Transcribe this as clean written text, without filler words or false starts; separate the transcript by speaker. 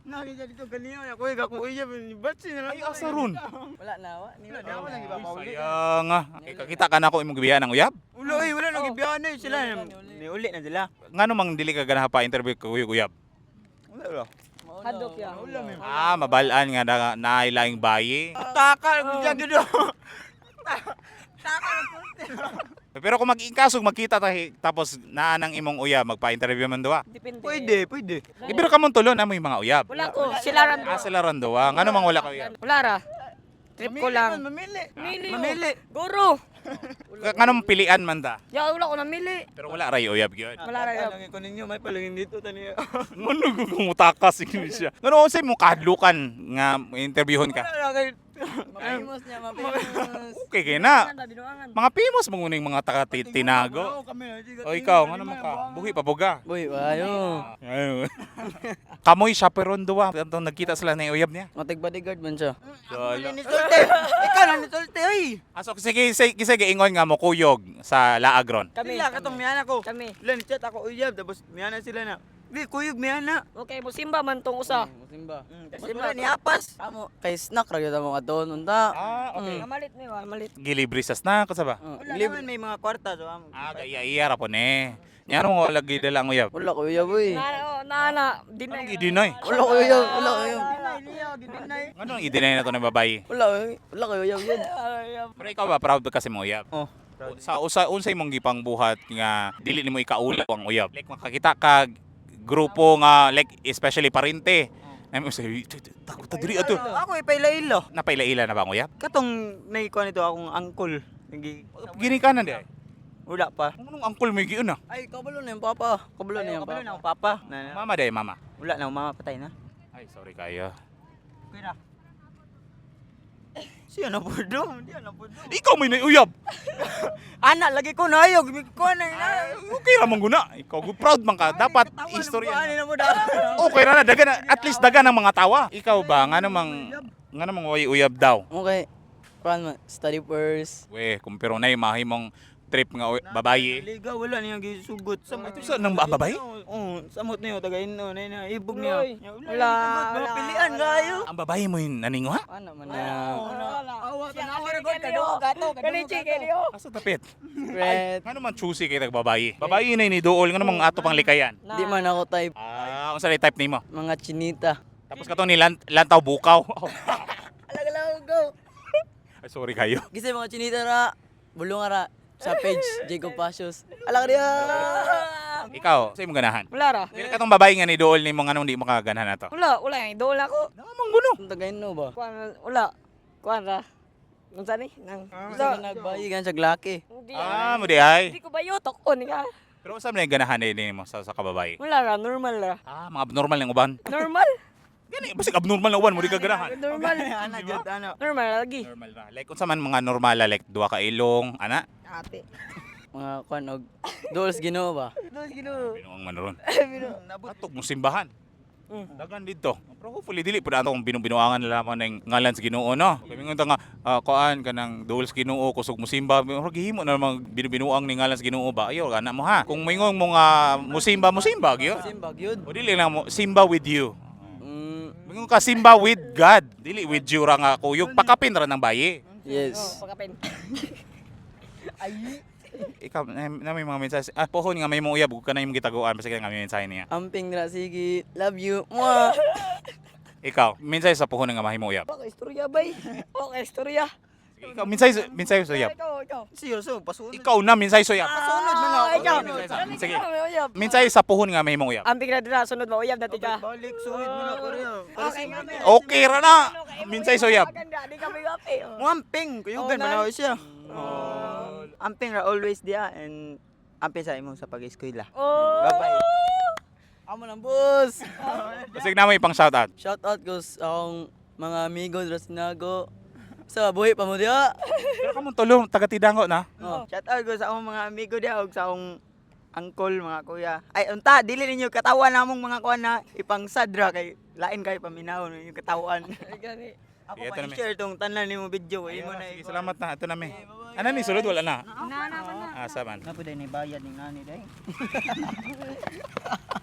Speaker 1: Nakita dito ganyan ako ako uyab batsi na lang.
Speaker 2: Ay, asa ron?
Speaker 3: Wala na, wa.
Speaker 1: Wala na ako lang ipapauli.
Speaker 2: Sayang nga. Kakita ka na ako imong gibiyan ng uyab.
Speaker 1: Wala nang gibiyan na sila. Ni uli na sila.
Speaker 2: Ngano mang dili ka ganahan pa interview ko uyab?
Speaker 1: Wala.
Speaker 3: Hadok ya.
Speaker 2: Mabalaan nga nailaing bayi.
Speaker 1: Takal ko diyan gid.
Speaker 2: Pero kung mag-ingkasog magkita tapos naa nang imong uyab magpa-interview man duwa.
Speaker 3: Depende.
Speaker 1: Pwede.
Speaker 2: Pero kamon tulon amo yung mga uyab.
Speaker 3: Wala ko. Sila ran.
Speaker 2: Sila ran duwa. Ngano mang wala ka uyab?
Speaker 3: Wala ra. Trip ko lang.
Speaker 1: Mamili.
Speaker 3: Guro.
Speaker 2: Ngano mang pilian man ta?
Speaker 3: Ya wala ko namili.
Speaker 2: Pero wala ra uyab gyud.
Speaker 3: Wala ra.
Speaker 1: Lang ko ninyo may palangin dito tani.
Speaker 2: Ngano gumutakas ini siya. Ngano unsay mo kadlukan nga interviewon ka?
Speaker 1: Wala kay
Speaker 3: Mapimos niya, mapimos.
Speaker 2: Okay kay na.
Speaker 3: Binuangan.
Speaker 2: Mga pimos manguning mga taga-tinago. O ikaw, ano man ka? Buhi pa buga.
Speaker 3: Boy, ayo.
Speaker 2: Ayun. Kamoy chaperon duwa. Antong nagkita sila na uyab niya.
Speaker 3: Matig bodyguard man siya.
Speaker 1: Nisulti. Ikaw na nisulti oy.
Speaker 2: Aso sige ingon nga mo kuyog sa Laagron.
Speaker 3: Kami.
Speaker 1: Sila katong miyana ko.
Speaker 3: Kami.
Speaker 1: Lan chat ako uyab tapos miyana sila na. Di kuyog miyana.
Speaker 3: Okay, musimba man tong usa.
Speaker 4: Musimba.
Speaker 1: Kasi wala ni apas.
Speaker 4: Kamo kay snack ra gyud mo adton unta.
Speaker 2: Okay.
Speaker 3: Malit ni malit.
Speaker 2: Gilibre sa snack kasaba.
Speaker 1: Wala naman may mga kwarta so amo.
Speaker 2: Iya ra po ne. Nyaro mo wala gid lang uyab.
Speaker 4: Wala ko uyab boy.
Speaker 3: Na, dinay.
Speaker 2: Anong gidinay?
Speaker 4: Wala ko uyab, wala ko uyab.
Speaker 2: Anong idinay na to ng babae?
Speaker 4: Wala ko uyab yun.
Speaker 2: Pero ikaw ba proud kasi mo uyab?
Speaker 1: Oh.
Speaker 2: Sa unsay mong gipang buhat nga dili nimo ikauli ang uyab. Like makakita ka grupo nga like especially parente. Nami say takot ta diri ato.
Speaker 1: Ako ipaila-ilo.
Speaker 2: Napaila-ila na ba ang uyab?
Speaker 1: Katong naikuha nito akong uncle.
Speaker 2: Gini kanan di ay.
Speaker 1: Wala pa.
Speaker 2: Anong angkol may giun na?
Speaker 4: Ay, kabalo na yung papa. Kabalo na yung
Speaker 1: Kabalo na
Speaker 4: papa.
Speaker 1: akong papa.
Speaker 2: Mama di ay mama.
Speaker 1: Wala na mama patay na.
Speaker 2: Ay sorry kayo.
Speaker 1: Okay na. Siya na po do. Hindi na po do.
Speaker 2: Ikaw may nauyab.
Speaker 1: Anak lagi ko na ayog. Ko na.
Speaker 2: Okay ra man guna. Ikaw proud man ka. Dapat istorya.
Speaker 1: Ano na mo da.
Speaker 2: Okay ra na dagan at least dagan ang mga tawa. Ikaw ba nga namang way uyab daw?
Speaker 4: Okay. Kuan man, study first.
Speaker 2: We, kung pero na yung mahimong trip nga babaye.
Speaker 1: Liga wala niya gisugot. Samot
Speaker 2: Sa nang babaye?
Speaker 1: Oo, samot niyo tagain no na ibog niya.
Speaker 3: Wala.
Speaker 1: Pilian kayo.
Speaker 2: Ang babaye mo yung naningo ha?
Speaker 4: Ano man na.
Speaker 1: Awa
Speaker 3: Kanichi kaniyo.
Speaker 2: Asa tapit?
Speaker 4: Red.
Speaker 2: Ano man choosy kay tag babaye? Babaye na ni dool nga namang ato pang likayan.
Speaker 4: Di man ako type.
Speaker 2: Unsa lay type nimo?
Speaker 4: Mga chinita.
Speaker 2: Tapos katong ni lantaw bukaw.
Speaker 4: Alag go.
Speaker 2: Ay sorry kayo.
Speaker 4: Gisa mga chinita ra. Bulong ra sa page Jacob Pasios. Alag dia.
Speaker 2: Ikaw, sa imong ganahan.
Speaker 3: Wala ra.
Speaker 2: Pero katong babae nga ni dool nimo nga nung di mo kaganahan ato.
Speaker 3: Wala yung idol ako.
Speaker 2: Namang guno.
Speaker 4: Tagayin no ba?
Speaker 3: Wala. Kuan ra. Unsa ni? Nang.
Speaker 4: Sa nagbayi gan sa glaki.
Speaker 3: Hindi.
Speaker 2: Mo di ay.
Speaker 3: Hindi ko ba yutok on ka?
Speaker 2: Pero sa man ganahan ni mo sa kababaye?
Speaker 3: Wala ra, normal ra.
Speaker 2: Mga abnormal ng uban.
Speaker 3: Normal?
Speaker 2: Gani, basig abnormal na uban mo di ka ganahan.
Speaker 3: Normal.
Speaker 1: Ana jud ana.
Speaker 3: Normal lagi.
Speaker 2: Normal na. Like unsa man mga normal like duha ka ilong, ana.
Speaker 3: Ate.
Speaker 4: Mga kuan og dolls Ginoo ba?
Speaker 2: Binuang man ron. Atok mo simbahan. Dagan dito. Pero hopefully dili pud ato kung binuangan nila man ng ngalan sa Ginoo no. Kami ngunta nga kuan kanang duol sa Ginoo kusog mo simba. Pero gihimo na mga binuang ni ngalan sa Ginoo ba. Ayo ana mo ha. Kung mayngong mo nga musimba gyud.
Speaker 4: Simba gyud.
Speaker 2: O dili lang mo simba with you. Mingon ka simba with God. Dili with you ra nga kuyog pakapin ra ng bayi.
Speaker 4: Yes.
Speaker 3: Pagkapin.
Speaker 2: Ikaw na may mga mensahe. Pohon nga may mo uyab ug kanay imong gitaguan basta nga may mensahe niya.
Speaker 4: Amping ra sige. Love you. Mwah.
Speaker 2: Ikaw, mensahe sa pohon nga mahimo uyab.
Speaker 3: Okay, istorya bay. Okay, istorya.
Speaker 2: Ikaw mensahe sa uyab.
Speaker 3: Ikaw.
Speaker 1: Seryoso pasunod.
Speaker 2: Ikaw na mensahe sa uyab.
Speaker 1: Pasunod man ako.
Speaker 3: Ikaw.
Speaker 2: Sige.
Speaker 3: Uyab.
Speaker 2: Mensahe sa pohon nga mahimo uyab.
Speaker 3: Amping na dira sunod mo uyab dati ka.
Speaker 1: Balik suhid mo na ko rin.
Speaker 3: Okay,
Speaker 2: Okay ra na. Mensahe sa uyab.
Speaker 3: Di kami gapi.
Speaker 1: Muamping kuyugan man ako siya. Amping ra always dia and amping sa imong sa pag-eskwela.
Speaker 3: Oh.
Speaker 1: Bye-bye.
Speaker 4: Amo lang boss.
Speaker 2: Sige na mo ipang shout out.
Speaker 4: Shout out ko sa akong mga amigo dra sinago. Sa buhi pa mo dia.
Speaker 2: Pero kamong tulong taga Tidango na.
Speaker 1: Shout out ko sa akong mga amigo dia ug sa akong uncle mga kuya. Ay unta dili ninyo katawan namong mga kuan na ipang sadra kay lain kay paminahon yung katawan.
Speaker 3: Gani.
Speaker 1: Ako
Speaker 2: Ito
Speaker 1: pa
Speaker 2: na,
Speaker 1: share tong tanan nimo video imo na.
Speaker 2: Sige, salamat na. Ito na mi. Ano ni sulod wala na.
Speaker 3: Na.
Speaker 2: Asa man.
Speaker 1: Napuday ni bayad ni ngani day.